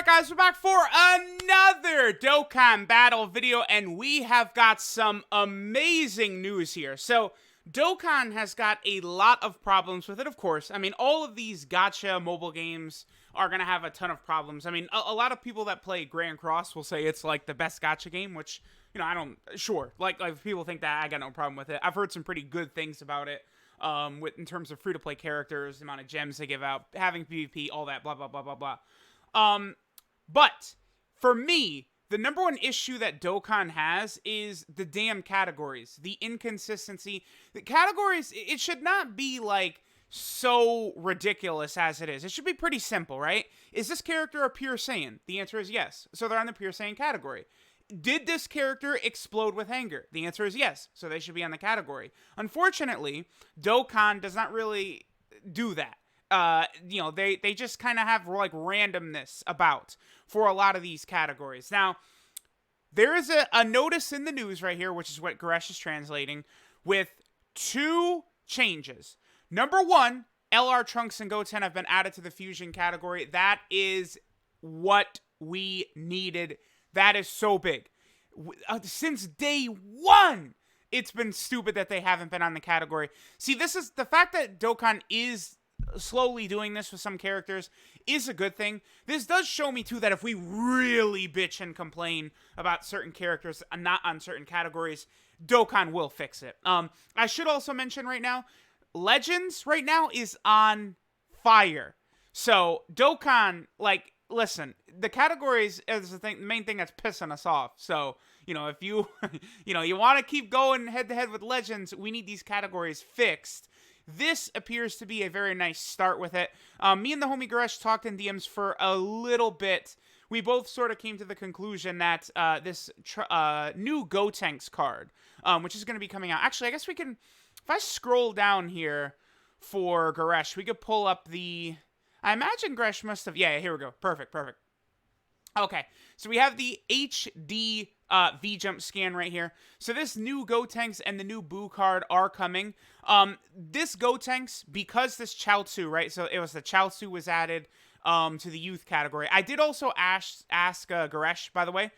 Alright guys, we're back for another Dokkan battle video, and we have got some amazing news here. So, Dokkan has got a lot of problems with it, of course. I mean, all of these gacha mobile games are going to have a ton of problems. I mean, a lot of people that play Grand Cross will say it's like the best gacha game, which, you know, I don't, sure. Like if people think that, I got no problem with it. I've heard some pretty good things about it. In terms of free-to-play characters, the amount of gems they give out, having PvP, all that, blah, blah, blah, blah, blah. But for me, the number one issue that Dokkan has is the damn categories, the inconsistency. The categories, it should not be like so ridiculous as it is. It should be pretty simple, right? Is this character a pure Saiyan? The answer is yes. So they're on the pure Saiyan category. Did this character explode with anger? The answer is yes. So they should be on the category. Unfortunately, Dokkan does not really do that. You know, they just kind of have like randomness about for a lot of these categories. Now, there is a notice in the news right here, which is what Goresh is translating, with two changes. Number one, LR Trunks and Goten have been added to the fusion category. That is what we needed. That is so big. Since day one, it's been stupid that they haven't been on the category. See, this is the fact that Dokkan is slowly doing this with some characters is a good thing. This does show me too that if we really bitch and complain about certain characters and not on certain categories, Dokkan will fix it. I should also mention right now, Legends right now is on fire. So Dokkan, like, listen, the categories is the main thing that's pissing us off. So, you know, if you, you want to keep going head to head with Legends, we need these categories fixed. This appears to be a very nice start with it. Me and the homie Goresh talked in DMs for a little bit. We both sort of came to the conclusion that this new GOTEN card, which is going to be coming out. Actually, I guess we can, if I scroll down here for Goresh, we could pull up the, I imagine Goresh must have, yeah, here we go. Perfect. Okay, so we have the HD V-Jump scan right here. So this new Gotenks and the new Boo card are coming. This Gotenks, because this Chaozu, right? So it was the Chaozu was added to the youth category. I did also ask Goresh, by the way,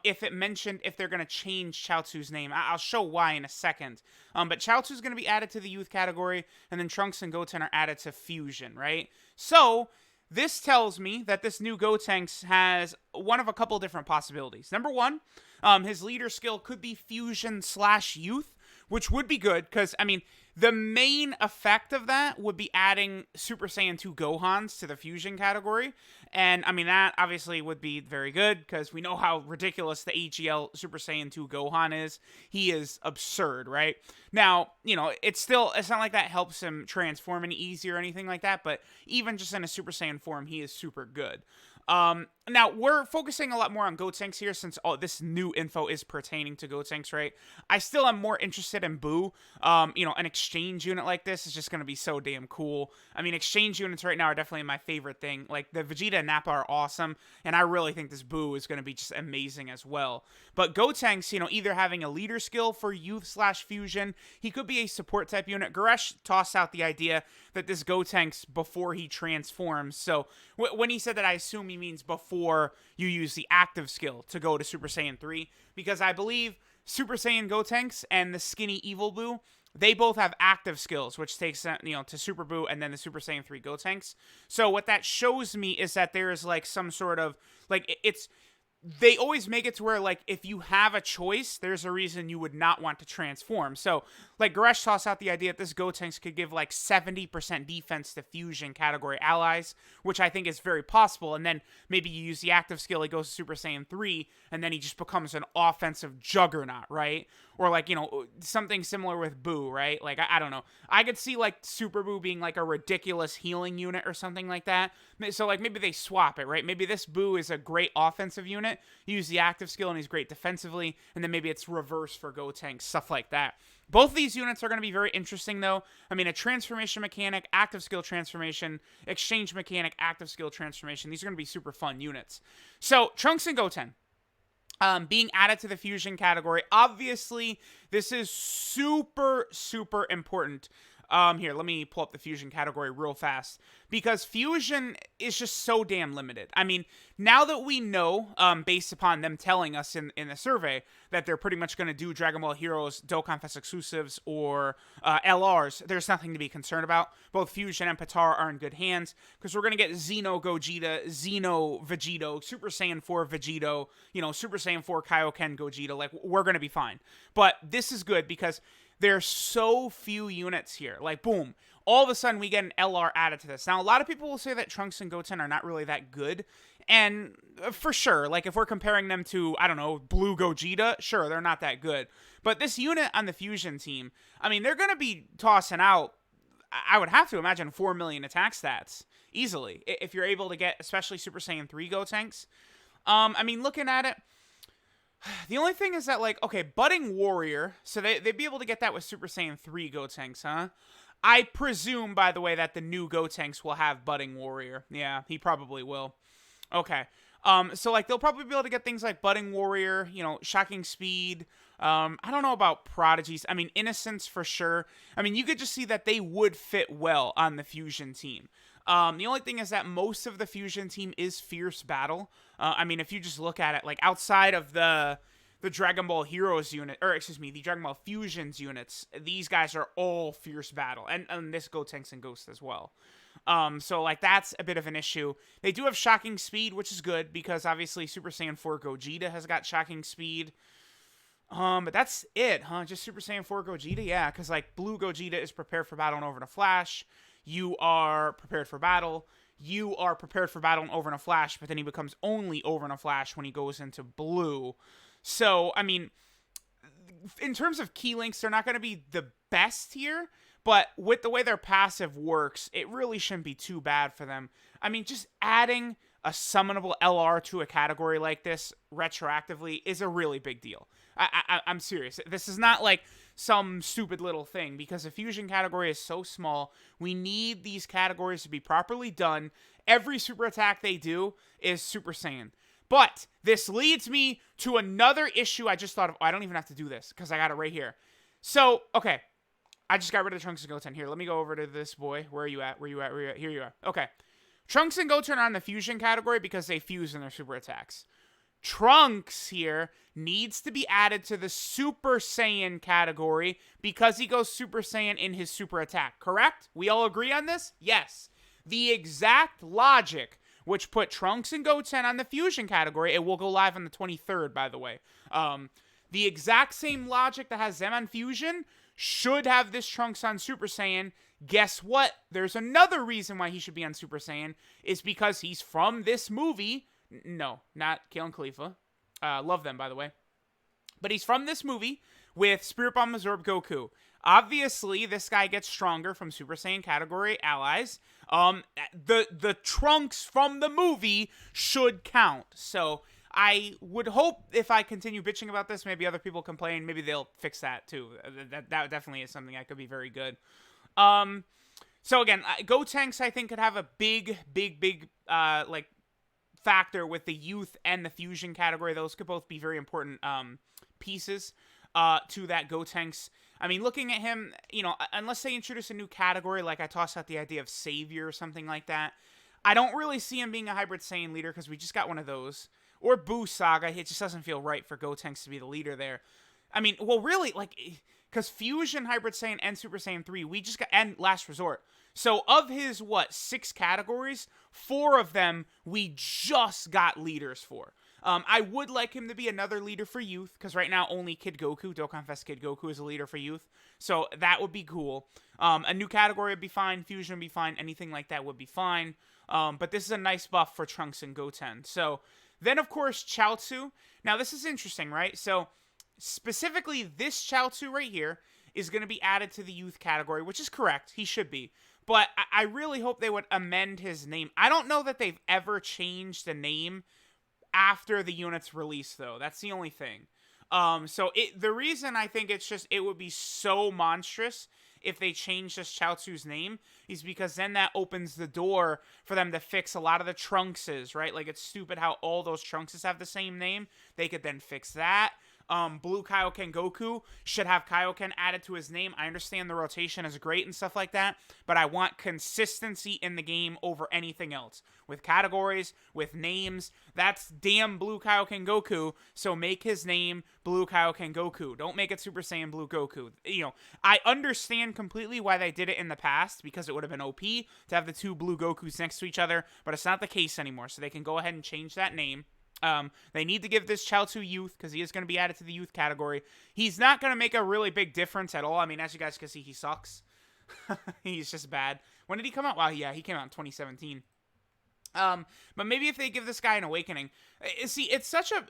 if it mentioned if they're going to change Chaozu's name. I'll show why in a second. But Chaozu is going to be added to the youth category, and then Trunks and Goten are added to fusion, right? So this tells me that this new Gotenks has one of a couple different possibilities. Number one, his leader skill could be fusion/youth, which would be good, because, I mean, the main effect of that would be adding Super Saiyan 2 Gohans to the fusion category, and, I mean, that obviously would be very good, because we know how ridiculous the AGL Super Saiyan 2 Gohan is. He is absurd, right? Now, you know, it's not like that helps him transform any easier or anything like that, but even just in a Super Saiyan form, he is super good. Now, we're focusing a lot more on Gotenks here since all this new info is pertaining to Gotenks, right? I still am more interested in Boo. You know, an exchange unit like this is just going to be so damn cool. I mean, exchange units right now are definitely my favorite thing. Like, the Vegeta and Nappa are awesome, and I really think this Boo is going to be just amazing as well. But Gotenks, you know, either having a leader skill for youth/fusion, he could be a support type unit. Goresh tossed out the idea that this Gotenks before he transforms. So, when he said that, I assume he means before you use the active skill to go to Super Saiyan 3, because I believe Super Saiyan Gotenks and the skinny Evil Boo, they both have active skills, which takes them, you know, to Super Boo and then the Super Saiyan 3 Gotenks. So what that shows me is that there is like some sort of, like, they always make it to where, like, if you have a choice, there's a reason you would not want to transform. So, like, Goresh tossed out the idea that this Gotenks could give, like, 70% defense to fusion category allies, which I think is very possible. And then maybe you use the active skill, he goes to Super Saiyan 3, and then he just becomes an offensive juggernaut, right? Or, like, you know, something similar with Boo, right? Like, I don't know. I could see, like, Super Boo being, like, a ridiculous healing unit or something like that. So, like, maybe they swap it, right? Maybe this Boo is a great offensive unit, use the active skill, and he's great defensively, and then maybe it's reverse for Gotenks, stuff like that. Both of these units are going to be very interesting, though. I mean, a transformation mechanic, active skill transformation, exchange mechanic, active skill transformation. These are going to be super fun units. So, Trunks and Goten. Being added to the fusion category. Obviously, this is super, super important. Here, let me pull up the fusion category real fast, because fusion is just so damn limited. I mean, now that we know, based upon them telling us in the survey, that they're pretty much going to do Dragon Ball Heroes Dokkan Fest exclusives or LRs, there's nothing to be concerned about. Both Fusion and Potara are in good hands, because we're going to get Xeno Gogeta, Xeno Vegito, Super Saiyan 4 Vegito, Super Saiyan 4 Kaioken Gogeta. Like, we're going to be fine. But this is good because there's so few units here. Like, boom, all of a sudden we get an LR added to this. Now, a lot of people will say that Trunks and Goten are not really that good. And for sure, like, if we're comparing them to, I don't know, Blue Gogeta, sure, they're not that good. But this unit on the Fusion team, I mean, they're going to be tossing out, I would have to imagine, 4 million attack stats easily, if you're able to get, especially Super Saiyan 3 Gotenks. I mean, looking at it, the only thing is that, like, okay, Budding Warrior, so they'd be able to get that with Super Saiyan 3 Gotenks, huh? I presume, by the way, that the new Gotenks will have Budding Warrior. Yeah, he probably will. Okay. So, like, they'll probably be able to get things like Budding Warrior, Shocking Speed. I don't know about Prodigies. I mean, Innocence for sure. I mean, you could just see that they would fit well on the Fusion team. The only thing is that most of the Fusion team is Fierce Battle. I mean, if you just look at it, like, outside of the Dragon Ball Heroes unit, or excuse me, the Dragon Ball Fusions units, these guys are all Fierce Battle, and this Gotenks and Ghost as well. So, like, that's a bit of an issue. They do have Shocking Speed, which is good, because obviously Super Saiyan 4 Gogeta has got Shocking Speed. But that's it, huh? Just Super Saiyan 4 Gogeta? Yeah, because, like, Blue Gogeta is prepared for battle and over in a flash. You are prepared for battle. You are prepared for battle and over in a flash, but then he becomes only over in a flash when he goes into blue. So, I mean, in terms of key links, they're not going to be the best here, but with the way their passive works, it really shouldn't be too bad for them. I mean, just adding a summonable LR to a category like this retroactively is a really big deal. I'm serious. This is not like some stupid little thing, because the fusion category is so small. We need these categories to be properly done. Every super attack they do is Super Saiyan. But this leads me to another issue I just thought of. I don't even have to do this because I got it right here. So, okay. I just got rid of the Trunks and Goten. Here, let me go over to this boy. Where are you at? Where are you at? Where are you at? Here you are. Okay. Trunks and Goten are on the fusion category because they fuse in their super attacks. Trunks here needs to be added to the Super Saiyan category because he goes Super Saiyan in his super attack, correct? We all agree on this? Yes. The exact logic which put Trunks and Goten on the fusion category, it will go live on the 23rd, by the way. The exact same logic that has them on fusion should have this Trunks on Super Saiyan. Guess what? There's another reason why he should be on Super Saiyan, is because he's from this movie. No, not Kale and Khalifa. Love them, by the way. But he's from this movie with Spirit Bomb Absorb Goku. Obviously, this guy gets stronger from Super Saiyan category allies. The Trunks from the movie should count. So I would hope, if I continue bitching about this, maybe other people complain. Maybe they'll fix that too. That definitely is something that could be very good. So again, Gotenks, I think, could have a big like factor with the youth and the fusion category. Those could both be very important pieces to that Gotenks. I mean, looking at him, unless they introduce a new category, like I tossed out the idea of Savior or something like that, I don't really see him being a Hybrid Saiyan leader, because we just got one of those. Or Buu Saga, it just doesn't feel right for Gotenks to be the leader there. I mean, well, really, like, because Fusion, Hybrid Saiyan, and Super Saiyan 3, we just got, and Last Resort. So of his, 6 categories, 4 of them we just got leaders for. I would like him to be another leader for youth, because right now only Kid Goku, Dokkan Fest Kid Goku, is a leader for youth. So that would be cool. A new category would be fine. Fusion would be fine. Anything like that would be fine. But this is a nice buff for Trunks and Goten. So then, of course, Chaozu. Now, this is interesting, right? So specifically, this Chaozu right here is going to be added to the youth category, which is correct. He should be. But I really hope they would amend his name. I don't know that they've ever changed the name after the unit's release, though. That's the only thing. So the reason I think it would be so monstrous if they change this Chaozu's name is because then that opens the door for them to fix a lot of the Trunkses, right? Like, it's stupid how all those Trunkses have the same name. They could then fix that. Blue Kaioken Goku should have Kaioken added to his name. I understand the rotation is great and stuff like that, but I want consistency in the game over anything else. With categories, with names, that's damn Blue Kaioken Goku, so make his name Blue Kaioken Goku. Don't make it Super Saiyan Blue Goku. You know, I understand completely why they did it in the past, because it would have been OP to have the two Blue Gokus next to each other, but it's not the case anymore, so they can go ahead and change that name. They need to give this Chaozu youth, because he is going to be added to the youth category. He's not going to make a really big difference at all. I mean, as you guys can see, he sucks. He's just bad. When did he come out? Wow, yeah, he came out in 2017. But maybe if they give this guy an awakening. See, it's such a...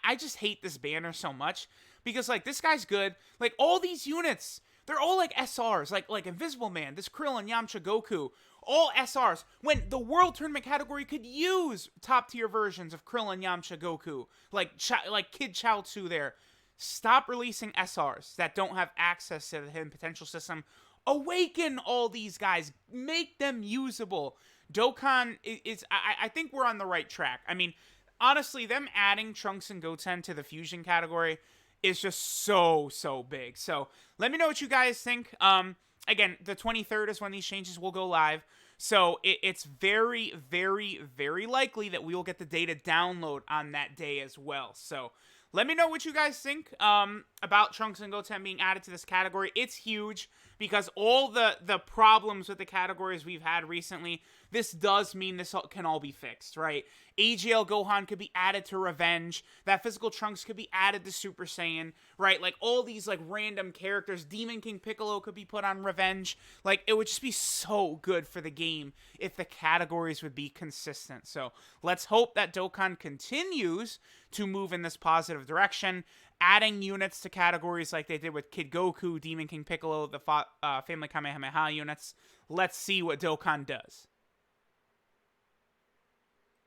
I just hate this banner so much, because, like, this guy's good. Like, all these units, they're all, like, SRs. Like Invisible Man, this Krillin, Yamcha, Goku. All SRs, when the World Tournament category could use top-tier versions of Krillin, Yamcha, Goku, like Kid Chaozu there. Stop releasing SRs that don't have access to the hidden potential system. Awaken all these guys. Make them usable. Dokkan is I think we're on the right track. I mean, honestly, them adding Trunks and Goten to the Fusion category is just so big. So, let me know what you guys think. Again, the 23rd is when these changes will go live. So it's very likely that we will get the data download on that day as well. So let me know what you guys think about Trunks and Goten being added to this category. It's huge, because all the problems with the categories we've had recently, this does mean this can all be fixed, right? AGL Gohan could be added to Revenge. That physical Trunks could be added to Super Saiyan, right? Like, all these, like, random characters. Demon King Piccolo could be put on Revenge. Like, it would just be so good for the game if the categories would be consistent. So, let's hope that Dokkan continues to move in this positive direction, adding units to categories like they did with Kid Goku, Demon King Piccolo, the Family Kamehameha units. Let's see what Dokkan does.